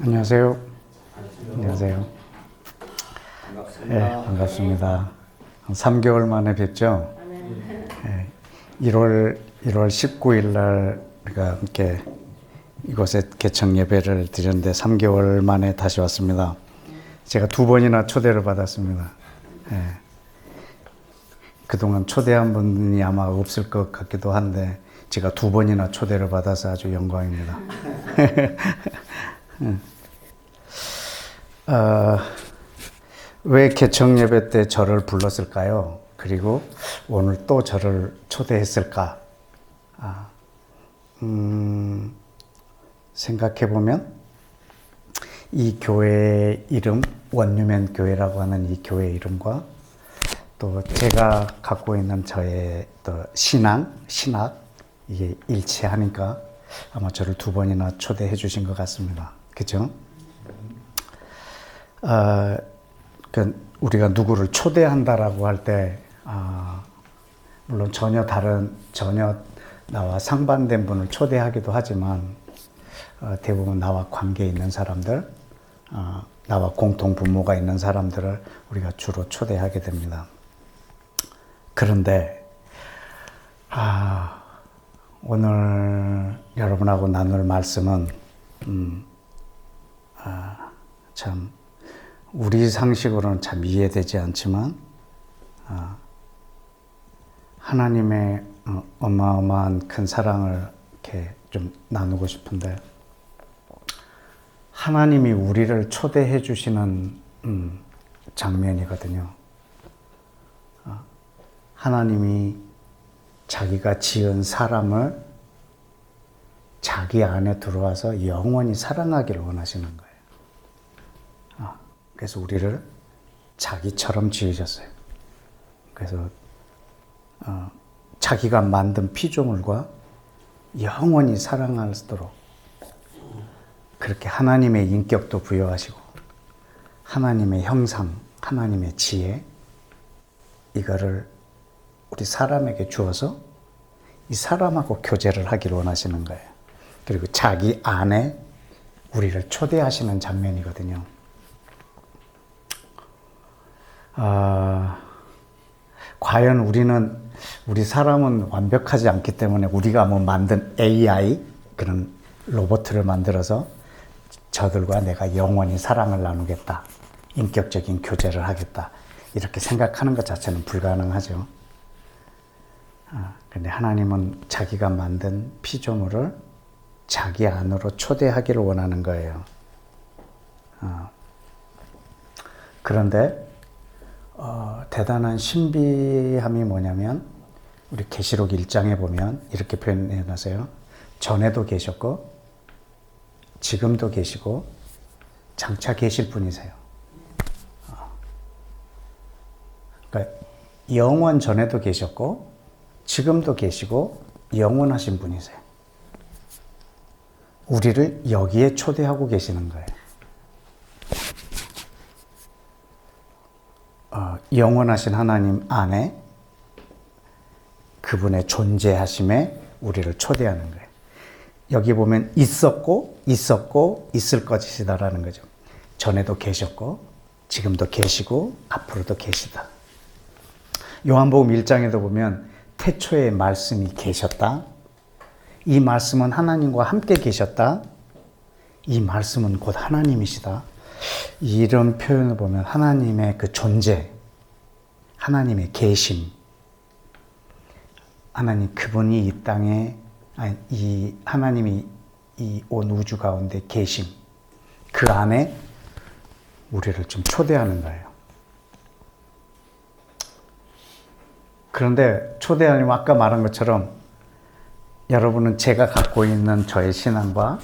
안녕하세요. 안녕하세요. 반갑습니다. 네, 반갑습니다. 한 3개월 만에 뵙죠. 네, 1월 19일 날 우리가 함께 이곳에 개청 예배를 드렸는데 3개월 만에 다시 왔습니다. 제가 2번이나 초대를 받았습니다. 네, 그동안 초대한 분이 아마 없을 것 같기도 한데 제가 2번이나 초대를 받아서 아주 영광입니다. 왜 개청 예배 때 저를 불렀을까요? 그리고 오늘 또 저를 초대했을까? 생각해보면 이 교회의 이름, 원유맨 교회라고 하는 이 교회 이름과 또 제가 갖고 있는 저의 또 신앙, 신학, 이게 일치하니까 아마 저를 2번이나 초대해 주신 것 같습니다. 그죠? 우리가 누구를 초대한다라고 할 때, 물론 전혀 나와 상반된 분을 초대하기도 하지만, 대부분 나와 관계 있는 사람들, 나와 공통 분모가 있는 사람들을 우리가 주로 초대하게 됩니다. 그런데, 오늘 여러분하고 나눌 말씀은, 참, 우리 상식으로는 참 이해되지 않지만, 하나님의 어마어마한 큰 사랑을 이렇게 좀 나누고 싶은데, 하나님이 우리를 초대해 주시는 장면이거든요. 하나님이 자기가 지은 사람을 자기 안에 들어와서 영원히 사랑하기를 원하시는 거예요. 그래서 우리를 자기처럼 지으셨어요. 그래서 자기가 만든 피조물과 영원히 사랑하도록 그렇게 하나님의 인격도 부여하시고 하나님의 형상, 하나님의 지혜 이거를 우리 사람에게 주어서 이 사람하고 교제를 하기를 원하시는 거예요. 그리고 자기 안에 우리를 초대하시는 장면이거든요. 과연 우리 사람은 완벽하지 않기 때문에 우리가 만든 AI, 그런 로봇을 만들어서 저들과 내가 영원히 사랑을 나누겠다. 인격적인 교제를 하겠다. 이렇게 생각하는 것 자체는 불가능하죠. 근데 하나님은 자기가 만든 피조물을 자기 안으로 초대하기를 원하는 거예요. 그런데 대단한 신비함이 뭐냐면 우리 계시록 1장에 보면 이렇게 표현해 놨어요. 전에도 계셨고 지금도 계시고 장차 계실 분이세요. 그러니까 영원 전에도 계셨고 지금도 계시고 영원하신 분이세요. 우리를 여기에 초대하고 계시는 거예요. 영원하신 하나님 안에 그분의 존재하심에 우리를 초대하는 거예요. 여기 보면 있었고 있을 것이시다라는 거죠. 전에도 계셨고 지금도 계시고 앞으로도 계시다. 요한복음 1장에도 보면 태초에 말씀이 계셨다. 이 말씀은 하나님과 함께 계셨다. 이 말씀은 곧 하나님이시다. 이런 표현을 보면 하나님의 그 존재, 하나님의 계심, 하나님 그분이 이 땅에, 하나님이 이 온 우주 가운데 계심, 그 안에 우리를 좀 초대하는 거예요. 그런데 초대하려면 아까 말한 것처럼 여러분은 제가 갖고 있는 저의 신앙과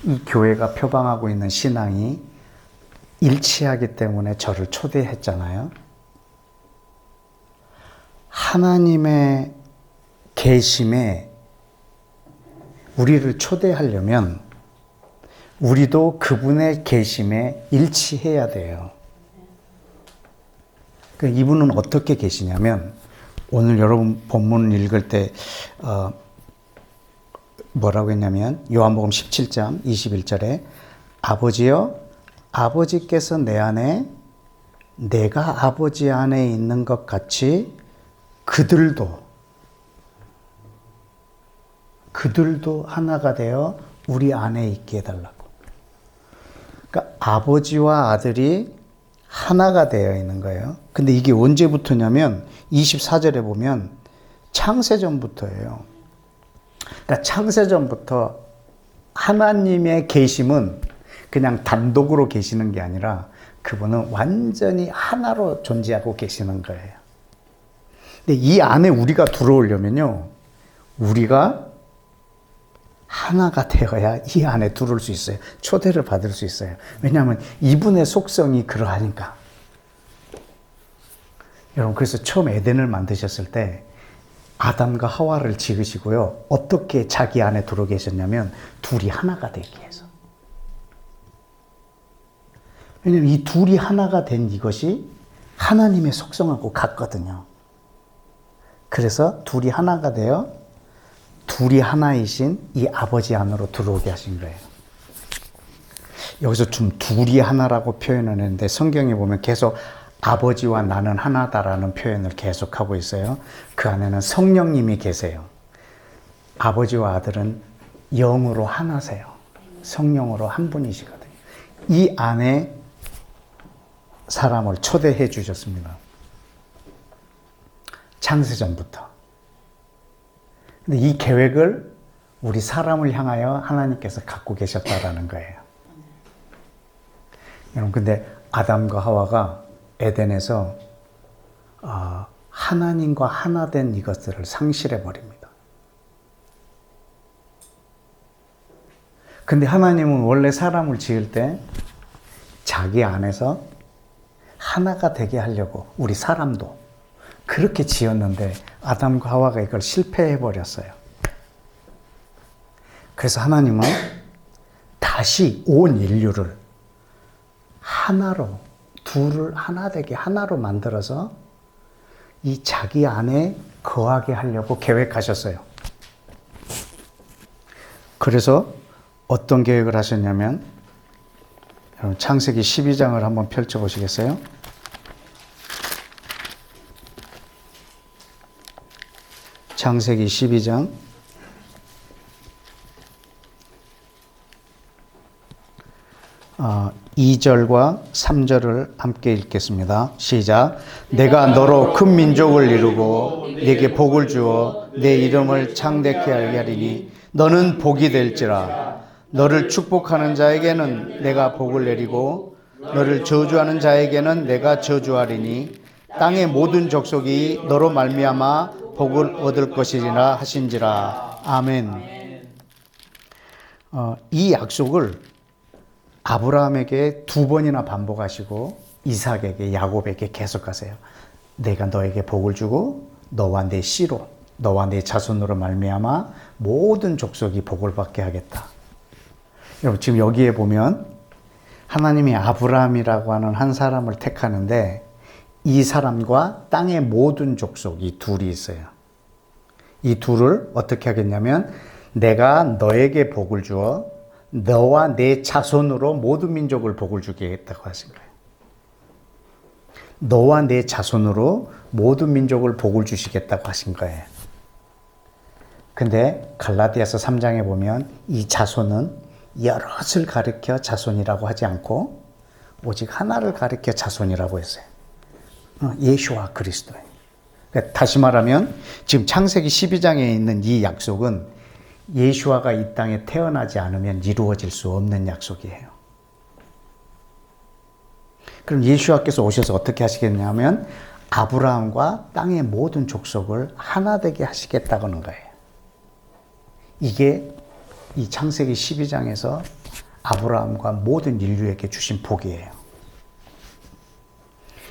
이 교회가 표방하고 있는 신앙이 일치하기 때문에 저를 초대했잖아요. 하나님의 계심에 우리를 초대하려면 우리도 그분의 계심에 일치해야 돼요. 그러니까 이분은 어떻게 계시냐면 오늘 여러분 본문을 읽을 때 뭐라고 했냐면 요한복음 17장 21절에 아버지여, 아버지께서 내 안에, 내가 아버지 안에 있는 것 같이 그들도 하나가 되어 우리 안에 있게 해달라고. 그러니까 아버지와 아들이 하나가 되어 있는 거예요. 근데 이게 언제부터냐면 24절에 보면 창세전부터예요. 그러니까 창세전부터 하나님의 계심은 그냥 단독으로 계시는 게 아니라 그분은 완전히 하나로 존재하고 계시는 거예요. 근데 이 안에 우리가 들어오려면요, 우리가 하나가 되어야 이 안에 들어올 수 있어요. 초대를 받을 수 있어요. 왜냐하면 이분의 속성이 그러하니까. 여러분, 그래서 처음 에덴을 만드셨을 때 아담과 하와를 지으시고요, 어떻게 자기 안에 들어 계셨냐면 둘이 하나가 되기 위해서. 왜냐하면 이 둘이 하나가 된 이것이 하나님의 속성하고 같거든요. 그래서 둘이 하나가 되어 둘이 하나이신 이 아버지 안으로 들어오게 하신 거예요. 여기서 좀 둘이 하나라고 표현을 했는데 성경에 보면 계속 아버지와 나는 하나다라는 표현을 계속하고 있어요. 그 안에는 성령님이 계세요. 아버지와 아들은 영으로 하나세요. 성령으로 한 분이시거든요. 이 안에 사람을 초대해 주셨습니다. 창세전부터. 근데 이 계획을 우리 사람을 향하여 하나님께서 갖고 계셨다라는 거예요. 여러분, 근데 아담과 하와가 에덴에서 하나님과 하나 된 이것들을 상실해 버립니다. 근데 하나님은 원래 사람을 지을 때 자기 안에서 하나가 되게 하려고 우리 사람도 그렇게 지었는데 아담과 하와가 이걸 실패해 버렸어요. 그래서 하나님은 다시 온 인류를 하나로, 둘을 하나 되게 하나로 만들어서 이 자기 안에 거하게 하려고 계획하셨어요. 그래서 어떤 계획을 하셨냐면, 여러분 창세기 12장을 한번 펼쳐보시겠어요? 창세기 12장 2절과 3절을 함께 읽겠습니다. 시작. 내가 너로 큰 민족을 이루고 네게 복을 주어 내 이름을 창대케 하게 하리니 너는 복이 될지라. 너를 축복하는 자에게는 내가 복을 내리고 너를 저주하는 자에게는 내가 저주하리니 땅의 모든 족속이 너로 말미암아 복을 얻을 것이리라 하신지라. 아멘. 이 약속을 아브라함에게 2번이나 반복하시고 이삭에게, 야곱에게 계속하세요. 내가 너에게 복을 주고 너와 내 씨로, 너와 내 자손으로 말미암아 모든 족속이 복을 받게 하겠다. 여러분, 지금 여기에 보면 하나님이 아브라함이라고 하는 한 사람을 택하는데 이 사람과 땅의 모든 족속, 이 둘이 있어요. 이 둘을 어떻게 하겠냐면 내가 너에게 복을 주어 너와 내 자손으로 모든 민족을 복을 주겠다고 하신 거예요. 너와 내 자손으로 모든 민족을 복을 주시겠다고 하신 거예요. 근데 갈라디아서 3장에 보면 이 자손은 여럿을 가리켜 자손이라고 하지 않고 오직 하나를 가리켜 자손이라고 했어요. 예수와 그리스도예요. 다시 말하면 지금 창세기 12장에 있는 이 약속은 예수와가 이 땅에 태어나지 않으면 이루어질 수 없는 약속이에요. 그럼 예수와께서 오셔서 어떻게 하시겠냐면 아브라함과 땅의 모든 족속을 하나 되게 하시겠다는 거예요. 이게 이 창세기 12장에서 아브라함과 모든 인류에게 주신 복이에요.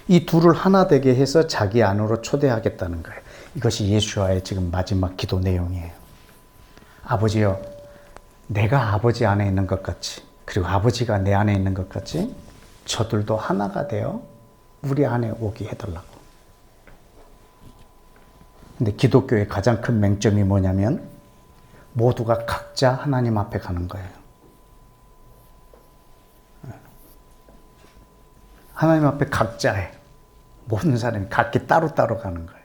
이 둘을 하나 되게 해서 자기 안으로 초대하겠다는 거예요. 이것이 예수와의 지금 마지막 기도 내용이에요. 아버지여, 내가 아버지 안에 있는 것 같이, 그리고 아버지가 내 안에 있는 것 같이 저들도 하나가 되어 우리 안에 오게 해달라고. 근데 기독교의 가장 큰 맹점이 뭐냐면 모두가 각자 하나님 앞에 가는 거예요. 하나님 앞에 각자예요. 모든 사람이 각기 따로따로 가는 거예요.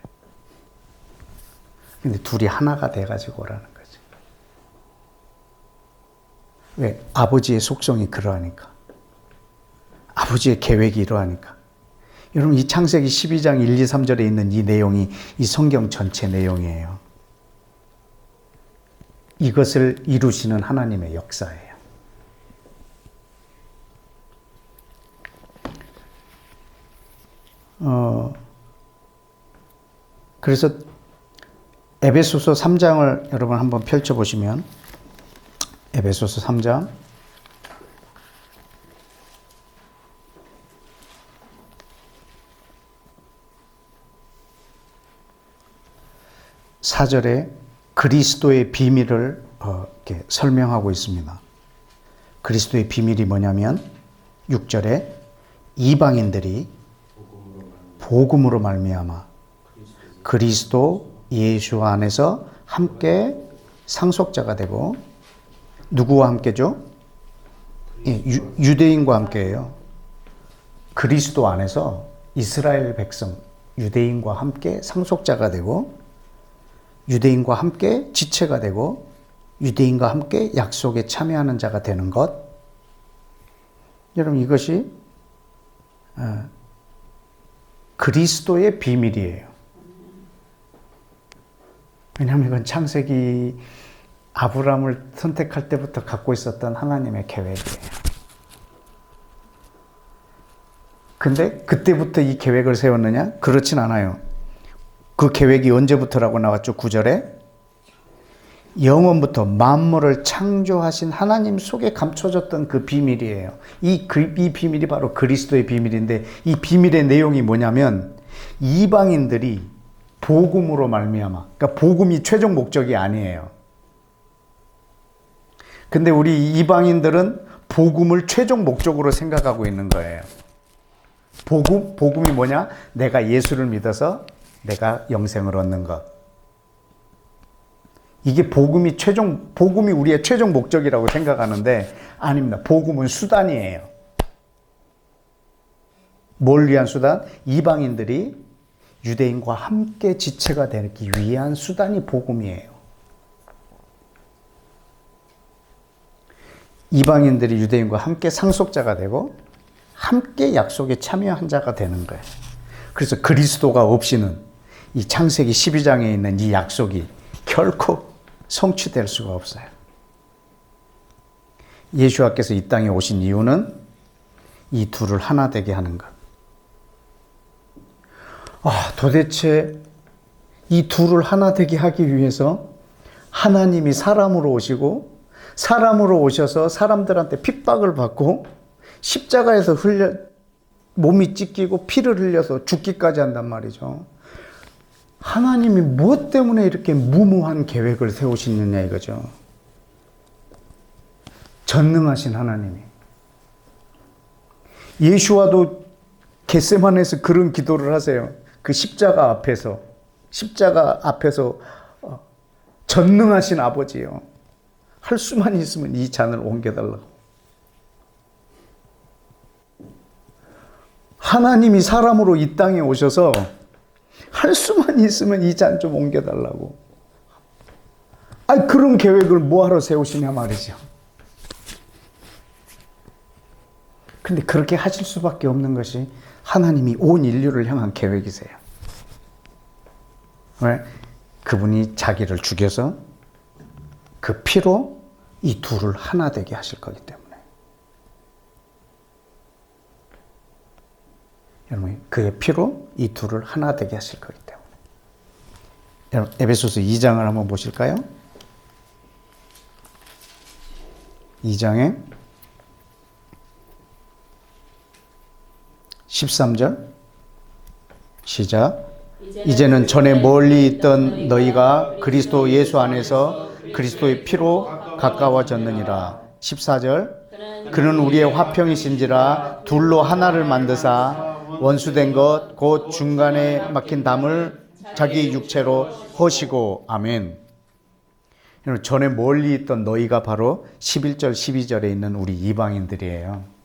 근데 둘이 하나가 돼가지고 오라는 거죠. 왜? 아버지의 속성이 그러하니까. 아버지의 계획이 이러하니까. 여러분, 이 창세기 12장 1, 2, 3절에 있는 이 내용이 이 성경 전체 내용이에요. 이것을 이루시는 하나님의 역사예요. 그래서 에베소서 3장을 여러분 한번 펼쳐보시면, 에베소서 3장 4절에 그리스도의 비밀을 이렇게 설명하고 있습니다. 그리스도의 비밀이 뭐냐면 6절에 이방인들이 복음으로 말미암아 그리스도 예수 안에서 함께 상속자가 되고, 누구와 함께죠? 예, 유대인과 함께예요. 그리스도 안에서 이스라엘 백성 유대인과 함께 상속자가 되고, 유대인과 함께 지체가 되고, 유대인과 함께 약속에 참여하는 자가 되는 것. 여러분, 이것이 그리스도의 비밀이에요. 왜냐하면 이건 창세기 아브라함을 선택할 때부터 갖고 있었던 하나님의 계획이에요. 근데 그때부터 이 계획을 세웠느냐? 그렇진 않아요. 그 계획이 언제부터라고 나왔죠? 9절에 영원부터 만물을 창조하신 하나님 속에 감춰졌던 그 비밀이에요. 이 비밀이 바로 그리스도의 비밀인데, 이 비밀의 내용이 뭐냐면 이방인들이 복음으로 말미암아, 그러니까 복음이 최종 목적이 아니에요. 근데 우리 이방인들은 복음을 최종 목적으로 생각하고 있는 거예요. 복음이 뭐냐? 내가 예수를 믿어서 내가 영생을 얻는 것. 이게 복음이 우리의 최종 목적이라고 생각하는데 아닙니다. 복음은 수단이에요. 뭘 위한 수단? 이방인들이 유대인과 함께 지체가 되기 위한 수단이 복음이에요. 이방인들이 유대인과 함께 상속자가 되고 함께 약속에 참여한 자가 되는 거예요. 그래서 그리스도가 없이는 이 창세기 12장에 있는 이 약속이 결코 성취될 수가 없어요. 예수와께서 이 땅에 오신 이유는 이 둘을 하나 되게 하는 것. 도대체 이 둘을 하나 되게 하기 위해서 하나님이 사람으로 오시고, 사람으로 오셔서 사람들한테 핍박을 받고 십자가에서 몸이 찢기고 피를 흘려서 죽기까지 한단 말이죠. 하나님이 무엇 때문에 이렇게 무모한 계획을 세우시느냐 이거죠. 전능하신 하나님이. 예수와도 겟세마네에서 그런 기도를 하세요. 그 십자가 앞에서 전능하신 아버지요, 할 수만 있으면 이 잔을 옮겨달라고. 하나님이 사람으로 이 땅에 오셔서 할 수만 있으면 이 잔 좀 옮겨달라고. 그런 계획을 뭐하러 세우시냐 말이죠. 근데 그렇게 하실 수밖에 없는 것이 하나님이 온 인류를 향한 계획이세요. 왜? 그분이 자기를 죽여서 그 피로 이 둘을 하나 되게 하실 거기 때문에. 여러분, 그의 피로 이 둘을 하나 되게 하실 거기 때문에. 여러분, 에베소서 2장을 한번 보실까요? 2장에 13절 시작. 이제는 전에 멀리 있던 너희가 그리스도 예수 안에서 그리스도의 피로 가까워졌느니라. 14절. 그는 우리의 화평이신지라 둘로 하나를 만드사 원수된 것 곧 중간에 막힌 담을 자기 육체로 허시고. 아멘. 전에 멀리 있던 너희가 바로 11절 12절에 있는 우리 이방인들이에요.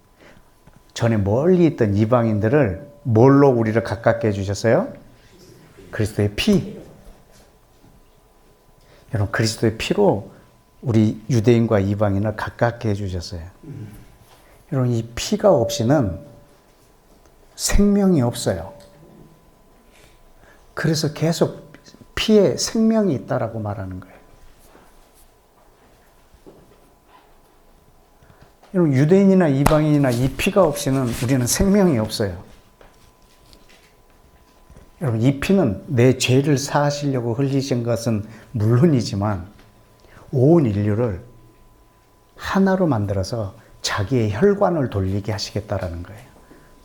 전에 멀리 있던 이방인들을 뭘로 우리를 가깝게 해주셨어요? 그리스도의 피. 여러분, 그리스도의 피로 우리 유대인과 이방인을 가깝게 해주셨어요. 여러분, 이 피가 없이는 생명이 없어요. 그래서 계속 피에 생명이 있다라고 말하는 거예요. 여러분, 유대인이나 이방인이나 이 피가 없이는 우리는 생명이 없어요. 여러분, 이 피는 내 죄를 사하시려고 흘리신 것은 물론이지만 온 인류를 하나로 만들어서 자기의 혈관을 돌리게 하시겠다라는 거예요.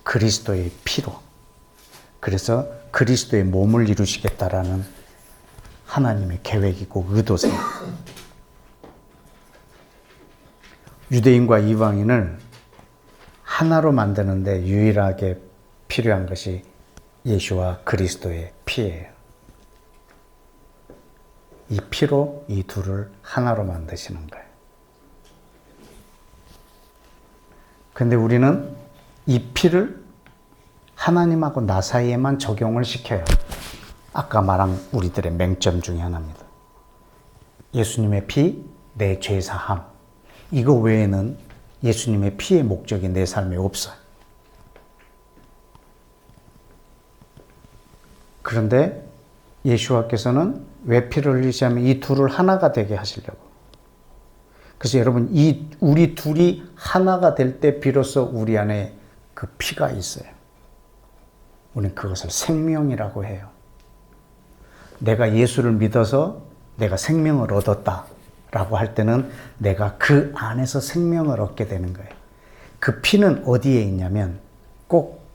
그리스도의 피로. 그래서 그리스도의 몸을 이루시겠다라는 하나님의 계획이고 의도세요. 유대인과 이방인을 하나로 만드는데 유일하게 필요한 것이 예수와 그리스도의 피예요. 이 피로 이 둘을 하나로 만드시는 거예요. 근데 우리는 이 피를 하나님하고 나 사이에만 적용을 시켜요. 아까 말한 우리들의 맹점 중에 하나입니다. 예수님의 피, 내 죄 사함. 이거 외에는 예수님의 피의 목적이 내 삶에 없어요. 그런데 예수와께서는 왜 피를 흘리시냐면 이 둘을 하나가 되게 하시려고. 그래서 여러분, 우리 둘이 하나가 될 때 비로소 우리 안에 그 피가 있어요. 우리는 그것을 생명이라고 해요. 내가 예수를 믿어서 내가 생명을 얻었다라고 할 때는 내가 그 안에서 생명을 얻게 되는 거예요. 그 피는 어디에 있냐면 꼭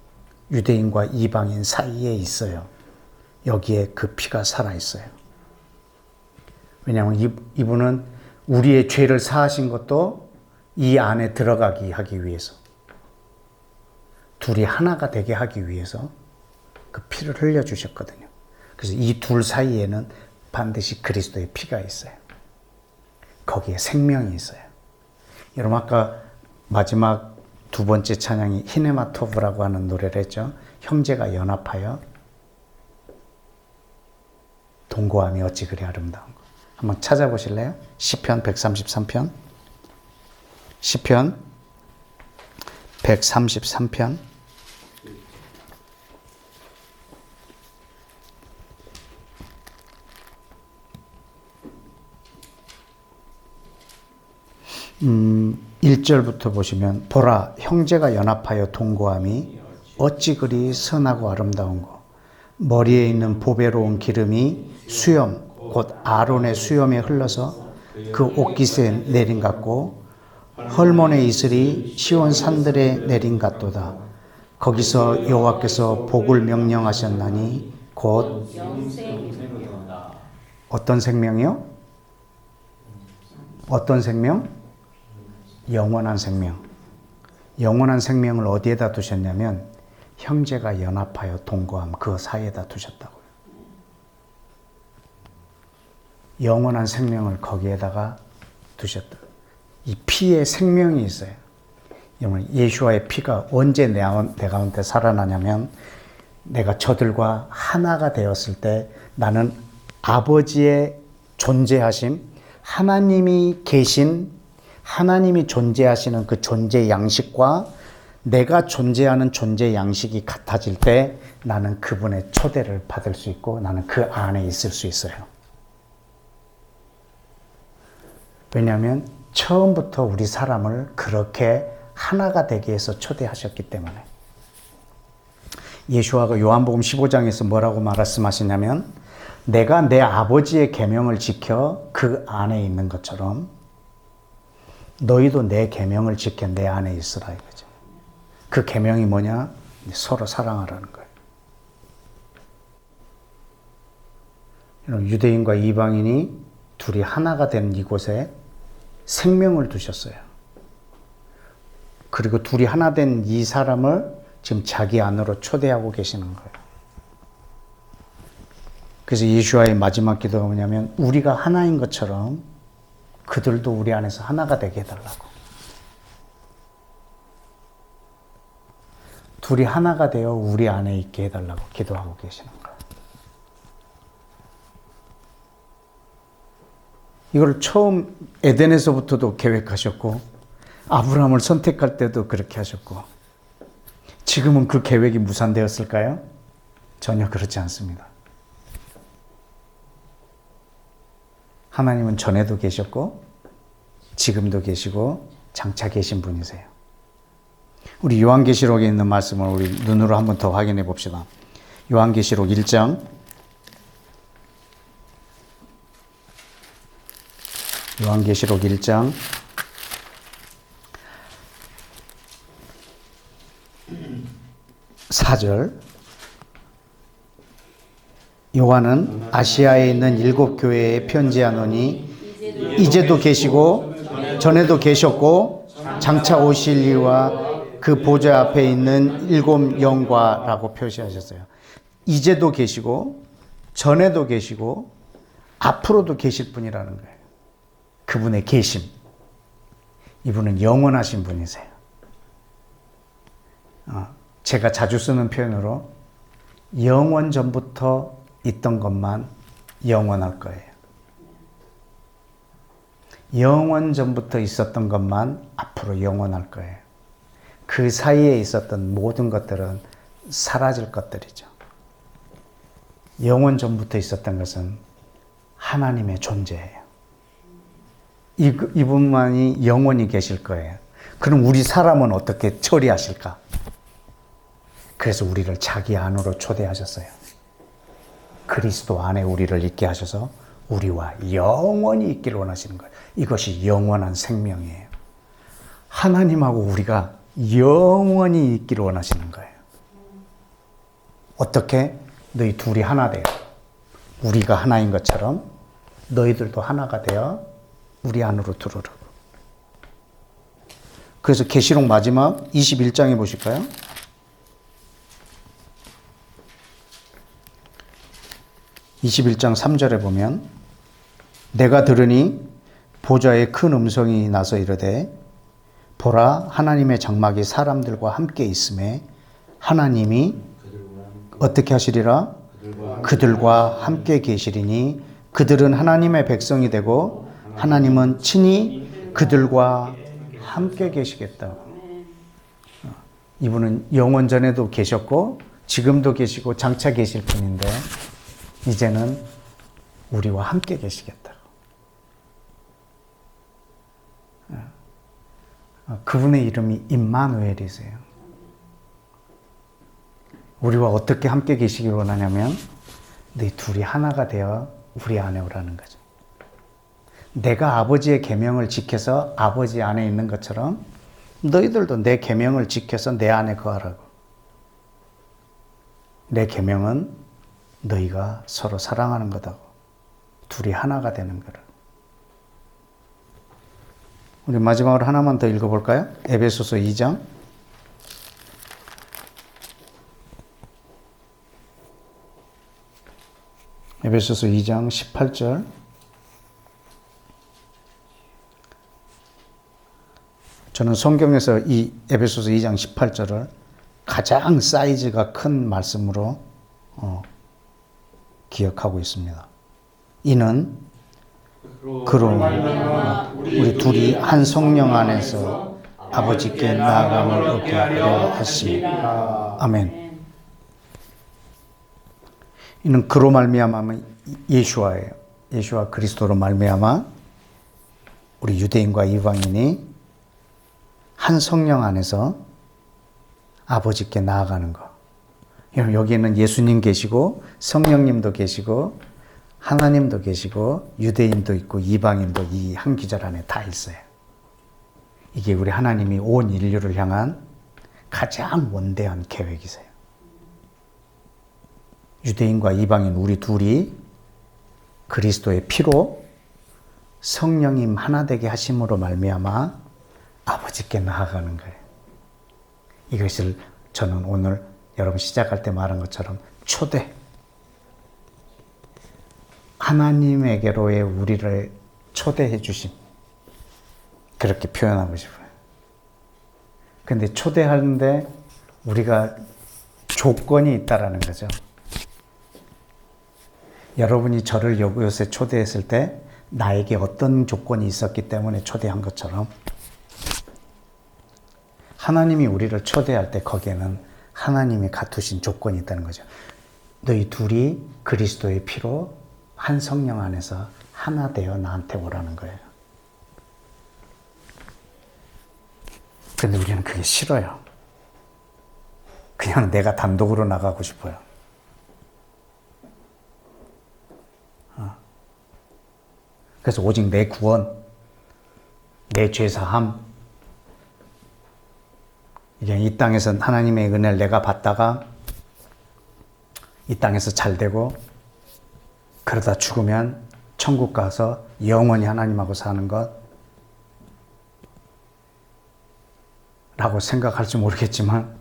유대인과 이방인 사이에 있어요. 여기에 그 피가 살아있어요. 왜냐하면 이분은 우리의 죄를 사하신 것도 이 안에 들어가기 하기 위해서, 둘이 하나가 되게 하기 위해서 그 피를 흘려주셨거든요. 그래서 이 둘 사이에는 반드시 그리스도의 피가 있어요. 거기에 생명이 있어요. 여러분, 아까 마지막 두 번째 찬양이 히네마토브라고 하는 노래를 했죠. 형제가 연합하여 동거함이 어찌 그리 아름다운 거. 한번 찾아보실래요? 시편 133편. 시편 133편. 음, 1절부터 보시면 보라 형제가 연합하여 동거함이 어찌 그리 선하고 아름다운 거. 머리에 있는 보배로운 기름이 수염 곧 아론의 수염에 흘러서 그 옷깃에 내린 같고 헐몬의 이슬이 시온 산들에 내린 같도다. 거기서 여호와께서 복을 명령하셨나니 곧 어떤 생명이요? 어떤 생명? 영원한 생명. 영원한 생명을 어디에다 두셨냐면 형제가 연합하여 동거함 그 사이에다 두셨다고요. 영원한 생명을 거기에다가 두셨다. 이 피에 생명이 있어요. 예수와의 피가 언제 내 가운데 살아나냐면 내가 저들과 하나가 되었을 때 나는 아버지의 존재하심, 하나님이 계신, 하나님이 존재하시는 그 존재 양식과 내가 존재하는 존재 양식이 같아질 때 나는 그분의 초대를 받을 수 있고 나는 그 안에 있을 수 있어요. 왜냐하면 처음부터 우리 사람을 그렇게 하나가 되게 해서 초대하셨기 때문에. 예수와가 요한복음 15장에서 뭐라고 말씀하시냐면 내가 내 아버지의 계명을 지켜 그 안에 있는 것처럼 너희도 내 계명을 지켜 내 안에 있으라 이거죠. 그 계명이 뭐냐? 서로 사랑하라는 거예요. 유대인과 이방인이 둘이 하나가 된 이곳에 생명을 두셨어요. 그리고 둘이 하나 된 이 사람을 지금 자기 안으로 초대하고 계시는 거예요. 그래서 예수와의 마지막 기도가 뭐냐면 우리가 하나인 것처럼 그들도 우리 안에서 하나가 되게 해달라고. 둘이 하나가 되어 우리 안에 있게 해달라고 기도하고 계시는 거예요. 이걸 처음 에덴에서부터도 계획하셨고 아브라함을 선택할 때도 그렇게 하셨고 지금은 그 계획이 무산되었을까요? 전혀 그렇지 않습니다. 하나님은 전에도 계셨고 지금도 계시고 장차 계신 분이세요. 우리 요한계시록에 있는 말씀을 우리 눈으로 한번 더 확인해 봅시다. 요한계시록 1장 요한계시록 1장 4절 요한은 아시아에 있는 7 교회에 편지하노니 이제도 계시고 전에도 계셨고 장차 오실 이와 그 보좌 앞에 있는 7 영과라고 표시하셨어요. 이제도 계시고 전에도 계시고 앞으로도 계실 분이라는 거예요. 그분의 계심. 이분은 영원하신 분이세요. 제가 자주 쓰는 표현으로 영원 전부터 있던 것만 영원할 거예요. 영원 전부터 있었던 것만 앞으로 영원할 거예요. 그 사이에 있었던 모든 것들은 사라질 것들이죠. 영원 전부터 있었던 것은 하나님의 존재예요. 이분만이 영원히 계실 거예요. 그럼 우리 사람은 어떻게 처리하실까? 그래서 우리를 자기 안으로 초대하셨어요. 그리스도 안에 우리를 있게 하셔서 우리와 영원히 있기를 원하시는 거예요. 이것이 영원한 생명이에요. 하나님하고 우리가 영원히 있기를 원하시는 거예요. 어떻게? 너희 둘이 하나 돼요. 우리가 하나인 것처럼 너희들도 하나가 되어 우리 안으로 들어오라고. 그래서 계시록 마지막 21장에 보실까요? (21장) 3절에 보면 내가 들으니 보좌에 큰 음성이 나서 이르되 보라 하나님의 장막이 사람들과 함께 있음에 하나님이 어떻게 하시리라? 그들과 함께 계시리니 그들은 하나님의 백성이 되고 하나님은 친히 그들과 함께 계시겠다. 이분은 영원 전에도 계셨고 지금도 계시고 장차 계실 분인데 이제는 우리와 함께 계시겠다. 그분의 이름이 임마누엘이세요. 우리와 어떻게 함께 계시길 원하냐면 너희 둘이 하나가 되어 우리 안에 오라는 거죠. 내가 아버지의 계명을 지켜서 아버지 안에 있는 것처럼 너희들도 내 계명을 지켜서 내 안에 거하라고. 내 계명은 너희가 서로 사랑하는 거다고. 둘이 하나가 되는 거라. 우리 마지막으로 하나만 더 읽어볼까요? 에베소서 2장 에베소서 2장 18절 저는 성경에서 이 에베소서 2장 18절을 가장 사이즈가 큰 말씀으로 기억하고 있습니다. 이는 그로 우리 둘이 한 성령 안에서 아버지께 나아감을 얻게 하려 하십니다. 아멘. 이는 그로 말미암아 예수와예요. 예수와 그리스도로 말미암아 우리 유대인과 이방인이 한 성령 안에서 아버지께 나아가는 거. 여기에는 예수님 계시고 성령님도 계시고 하나님도 계시고 유대인도 있고 이방인도 이 한 구절 안에 다 있어요. 이게 우리 하나님이 온 인류를 향한 가장 원대한 계획이세요. 유대인과 이방인 우리 둘이 그리스도의 피로 성령님 하나 되게 하심으로 말미암아 아버지께 나아가는 거예요. 이것을 저는 오늘 여러분 시작할 때 말한 것처럼 초대, 하나님에게로의 우리를 초대해 주심, 그렇게 표현하고 싶어요. 근데 초대하는데 우리가 조건이 있다라는 거죠. 여러분이 저를 이곳에 초대했을 때 나에게 어떤 조건이 있었기 때문에 초대한 것처럼 하나님이 우리를 초대할 때 거기에는 하나님이 갖추신 조건이 있다는 거죠. 너희 둘이 그리스도의 피로 한 성령 안에서 하나 되어 나한테 오라는 거예요. 근데 우리는 그게 싫어요. 그냥 내가 단독으로 나가고 싶어요. 그래서 오직 내 구원, 내 죄사함, 이제 이 땅에서 하나님의 은혜를 내가 받다가 이 땅에서 잘 되고 그러다 죽으면 천국 가서 영원히 하나님하고 사는 것 라고 생각할지 모르겠지만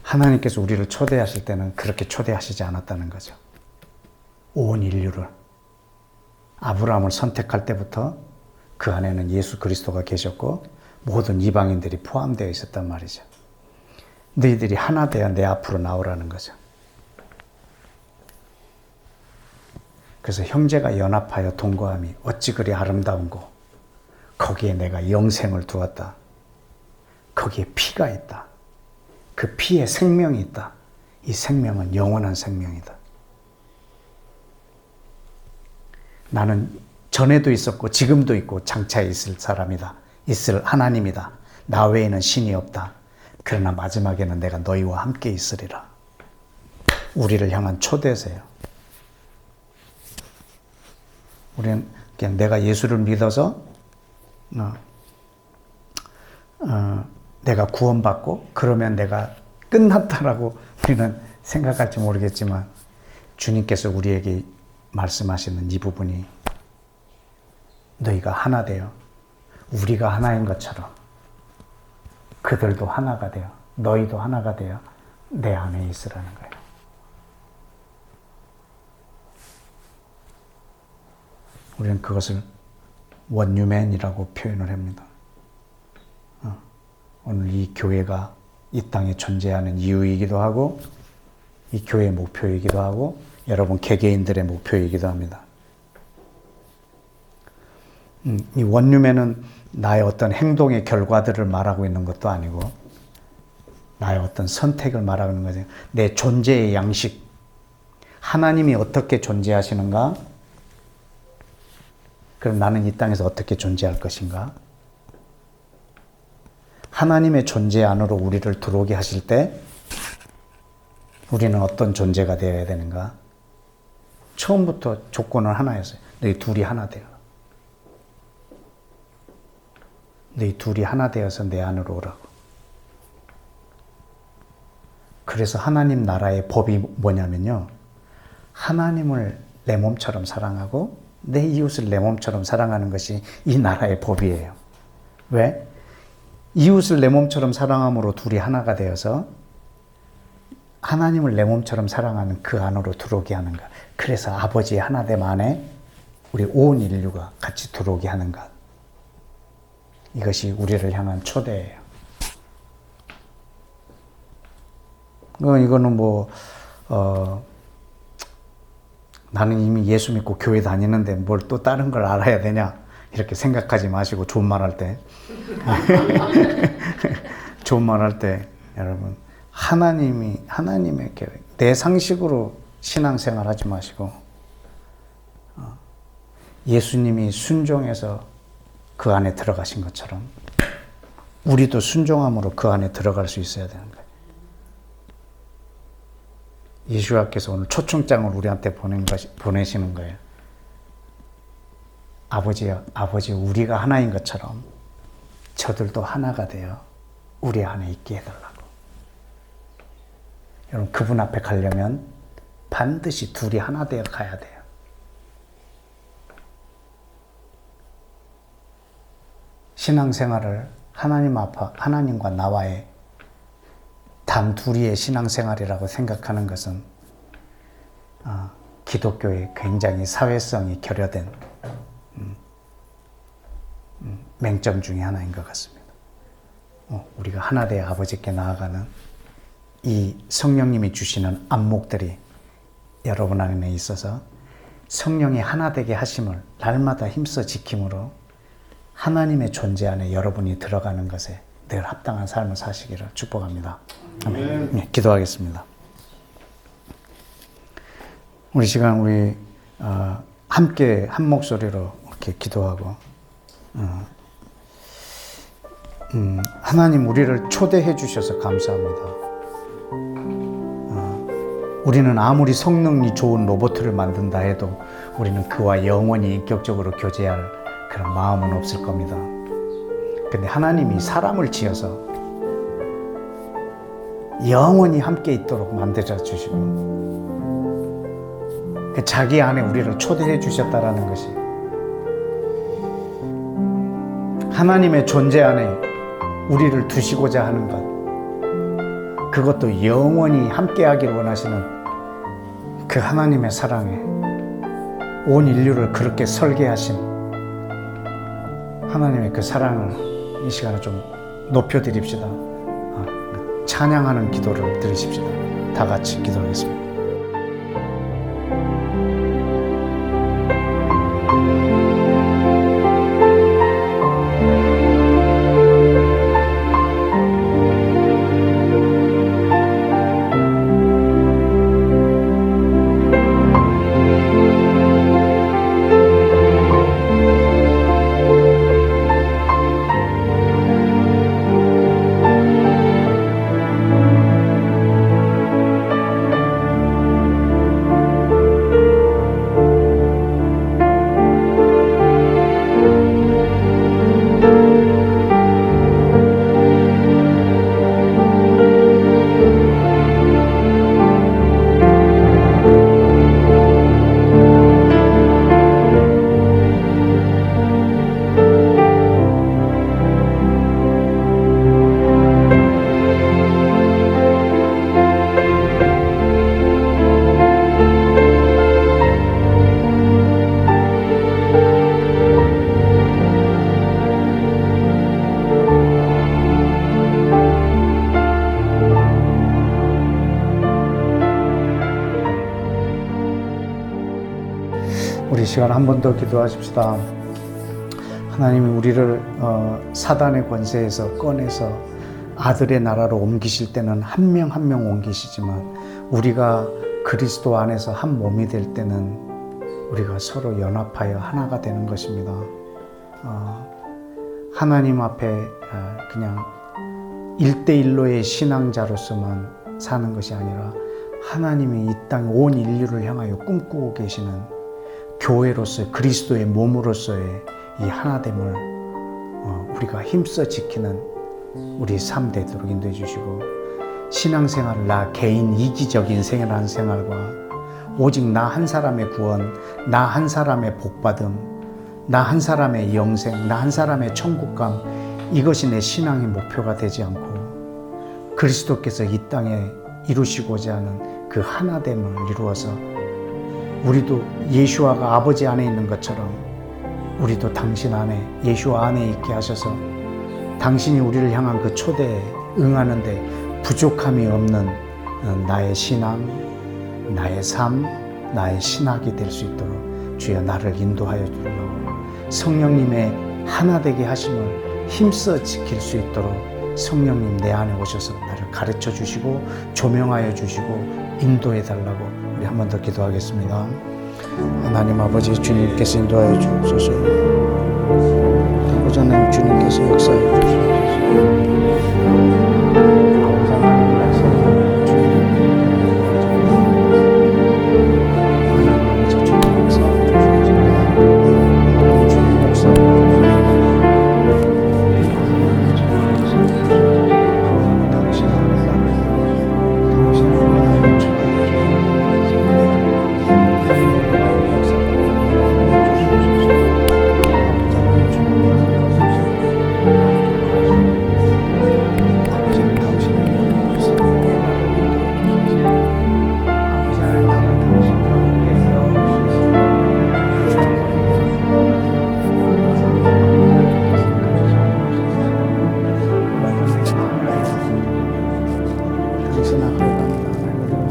하나님께서 우리를 초대하실 때는 그렇게 초대하시지 않았다는 거죠. 온 인류를. 아브라함을 선택할 때부터 그 안에는 예수 그리스도가 계셨고 모든 이방인들이 포함되어 있었단 말이죠. 너희들이 하나 되어 내 앞으로 나오라는 거죠. 그래서 형제가 연합하여 동거함이 어찌 그리 아름다운고 거기에 내가 영생을 두었다. 거기에 피가 있다. 그 피에 생명이 있다. 이 생명은 영원한 생명이다. 나는 전에도 있었고 지금도 있고 장차 있을 사람이다. 있을 하나님이다. 나 외에는 신이 없다. 그러나 마지막에는 내가 너희와 함께 있으리라. 우리를 향한 초대세요. 우리는 그냥 내가 예수를 믿어서 내가 구원받고 그러면 내가 끝났다라고 우리는 생각할지 모르겠지만 주님께서 우리에게 말씀하시는 이 부분이 너희가 하나 되어 우리가 하나인 것처럼 그들도 하나가 되어 너희도 하나가 되어 내 안에 있으라는 거예요. 우리는 그것을 원유맨이라고 표현을 합니다. 오늘 이 교회가 이 땅에 존재하는 이유이기도 하고 이 교회의 목표이기도 하고 여러분 개개인들의 목표이기도 합니다. 이 원유맨은 나의 어떤 행동의 결과들을 말하고 있는 것도 아니고 나의 어떤 선택을 말하고 있는 거죠. 내 존재의 양식, 하나님이 어떻게 존재하시는가? 그럼 나는 이 땅에서 어떻게 존재할 것인가? 하나님의 존재 안으로 우리를 들어오게 하실 때 우리는 어떤 존재가 되어야 되는가? 처음부터 조건은 하나였어요. 너희 둘이 하나 되어. 너희 둘이 하나 되어서 내 안으로 오라고. 그래서 하나님 나라의 법이 뭐냐면요. 하나님을 내 몸처럼 사랑하고 내 이웃을 내 몸처럼 사랑하는 것이 이 나라의 법이에요. 왜? 이웃을 내 몸처럼 사랑함으로 둘이 하나가 되어서 하나님을 내 몸처럼 사랑하는 그 안으로 들어오게 하는 것. 그래서 아버지의 하나됨 안에 우리 온 인류가 같이 들어오게 하는 것. 이것이 우리를 향한 초대예요. 이거는 나는 이미 예수 믿고 교회 다니는데 뭘 또 다른 걸 알아야 되냐 이렇게 생각하지 마시고 좋은 말 할 때 좋은 말 할 때 여러분 하나님의 계획 내 상식으로 신앙생활 하지 마시고 예수님이 순종해서 그 안에 들어가신 것처럼 우리도 순종함으로 그 안에 들어갈 수 있어야 되는 거예요. 예수님께서 오늘 초청장을 우리한테 보내시는 거예요. 아버지 우리가 하나인 것처럼 저들도 하나가 되어 우리 안에 있게 해달라고. 여러분 그분 앞에 가려면 반드시 둘이 하나 되어 가야 돼요. 신앙생활을 하나님과 나와의 단 둘이의 신앙생활이라고 생각하는 것은 기독교의 굉장히 사회성이 결여된 맹점 중에 하나인 것 같습니다. 우리가 하나 되어 아버지께 나아가는 이 성령님이 주시는 안목들이 여러분 안에 있어서 성령의 하나 되게 하심을 날마다 힘써 지킴으로 하나님의 존재 안에 여러분이 들어가는 것에 늘 합당한 삶을 사시기를 축복합니다. 아멘. 네, 기도하겠습니다. 우리 시간 우리 함께 한 목소리로 이렇게 기도하고 하나님 우리를 초대해 주셔서 감사합니다. 우리는 아무리 성능이 좋은 로봇을 만든다 해도 우리는 그와 영원히 인격적으로 교제할 그런 마음은 없을 겁니다. 근데 하나님이 사람을 지어서 영원히 함께 있도록 만들어 주시고 자기 안에 우리를 초대해 주셨다라는 것이 하나님의 존재 안에 우리를 두시고자 하는 것, 그것도 영원히 함께 하기를 원하시는 그 하나님의 사랑에 온 인류를 그렇게 설계하신 하나님의 그 사랑을 이 시간에 좀 높여드립시다. 찬양하는 기도를 드리십시다. 다 같이 기도하겠습니다. 우리 시간 한 번 더 기도하십시다. 하나님이 우리를 사단의 권세에서 꺼내서 아들의 나라로 옮기실 때는 한 명 한 명 옮기시지만 우리가 그리스도 안에서 한 몸이 될 때는 우리가 서로 연합하여 하나가 되는 것입니다. 하나님 앞에 그냥 1대1로의 신앙자로서만 사는 것이 아니라 하나님이 이 땅 온 인류를 향하여 꿈꾸고 계시는 교회로서의 그리스도의 몸으로서의 이 하나됨을 우리가 힘써 지키는 우리 삶 되도록 인도해 주시고 신앙생활을 나 개인 이기적인 생활과 오직 나 한 사람의 구원, 나 한 사람의 복받음, 나 한 사람의 영생, 나 한 사람의 천국감, 이것이 내 신앙의 목표가 되지 않고 그리스도께서 이 땅에 이루시고자 하는 그 하나됨을 이루어서 우리도 예수와가 아버지 안에 있는 것처럼 우리도 당신 안에, 예수와 안에 있게 하셔서 당신이 우리를 향한 그 초대에 응하는데 부족함이 없는 나의 신앙, 나의 삶, 나의 신학이 될 수 있도록 주여 나를 인도하여 주려고 성령님의 하나 되게 하심을 힘써 지킬 수 있도록 성령님 내 안에 오셔서 나를 가르쳐 주시고 조명하여 주시고 인도해 달라고 우리 한 번 더 기도하겠습니다. 하나님 아버지 주님께서 인도하여 주옵소서. 아버지 하나님 주님께서 역사해 주옵소서. 당신 앞에 갑니다.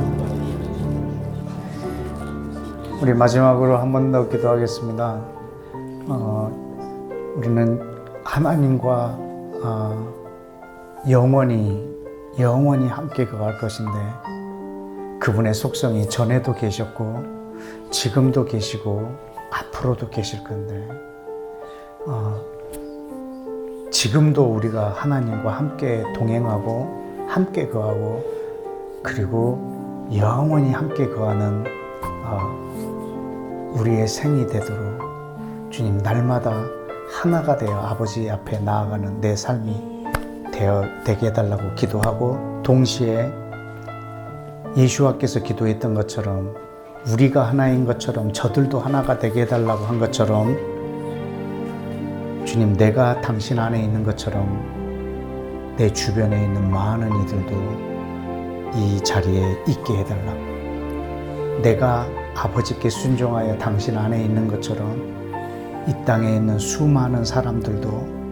우리 마지막으로 한 번 더 기도하겠습니다. 우리는 하나님과 영원히 함께 거할 것인데 그분의 속성이 전에도 계셨고 지금도 계시고 앞으로도 계실 건데 지금도 우리가 하나님과 함께 동행하고 함께 거하고 그리고 영원히 함께 거하는 우리의 생이 되도록 주님 날마다 하나가 되어 아버지 앞에 나아가는 내 삶이 되게 해달라고 기도하고 동시에 예수와께서 기도했던 것처럼 우리가 하나인 것처럼 저들도 하나가 되게 해달라고 한 것처럼 주님 내가 당신 안에 있는 것처럼 내 주변에 있는 많은 이들도 이 자리에 있게 해달라고 내가 아버지께 순종하여 당신 안에 있는 것처럼 이 땅에 있는 수많은 사람들도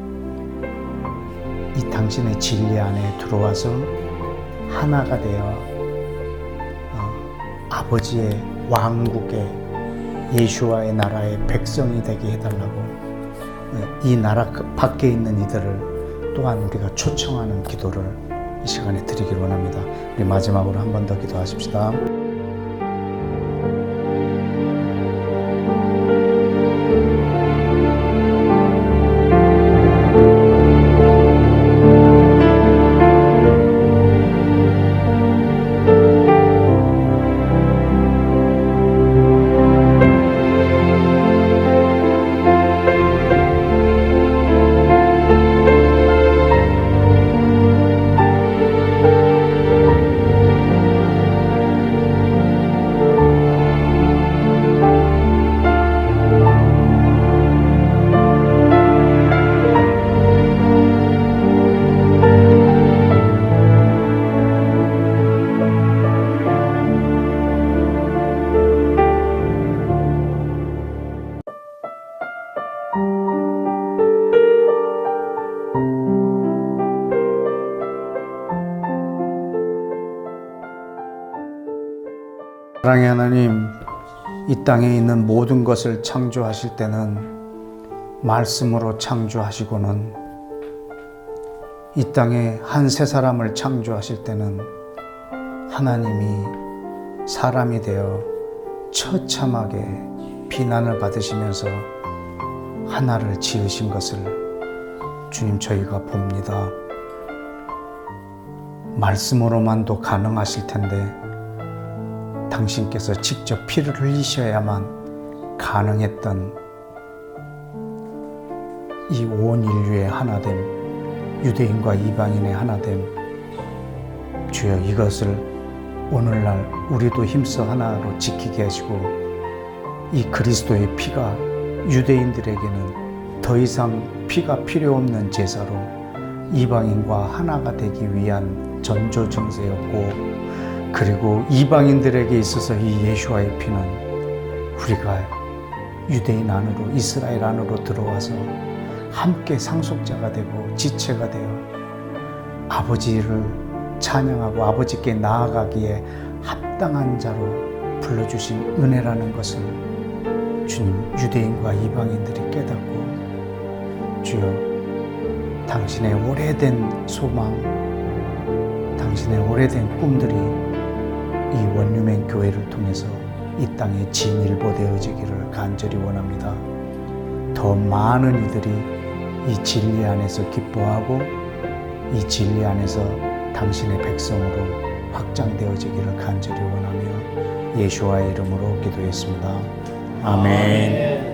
이 당신의 진리 안에 들어와서 하나가 되어 아버지의 왕국의 예수와의 나라의 백성이 되게 해달라고 이 나라 밖에 있는 이들을 또한 우리가 초청하는 기도를 이 시간에 드리길 원합니다. 우리 마지막으로 한 번 더 기도하십시다. 사랑의 하나님, 이 땅에 있는 모든 것을 창조하실 때는 말씀으로 창조하시고는 이 땅에 한 세 사람을 창조하실 때는 하나님이 사람이 되어 처참하게 비난을 받으시면서 하나를 지으신 것을 주님 저희가 봅니다. 말씀으로만도 가능하실 텐데 당신께서 직접 피를 흘리셔야만 가능했던 이 온 인류의 하나됨, 유대인과 이방인의 하나됨, 주여 이것을 오늘날 우리도 힘써 하나로 지키게 하시고 이 그리스도의 피가 유대인들에게는 더 이상 피가 필요 없는 제사로 이방인과 하나가 되기 위한 전조정세였고 그리고 이방인들에게 있어서 이 예수와의 피는 우리가 유대인 안으로 이스라엘 안으로 들어와서 함께 상속자가 되고 지체가 되어 아버지를 찬양하고 아버지께 나아가기에 합당한 자로 불러주신 은혜라는 것을 주님 유대인과 이방인들이 깨닫고 주여 당신의 오래된 소망 당신의 오래된 꿈들이 이 원유맨 교회를 통해서 이 땅에 진일보되어지기를 간절히 원합니다. 더 많은 이들이 이 진리 안에서 기뻐하고 이 진리 안에서 당신의 백성으로 확장되어지기를 간절히 원하며 예수와의 이름으로 기도했습니다. 아멘.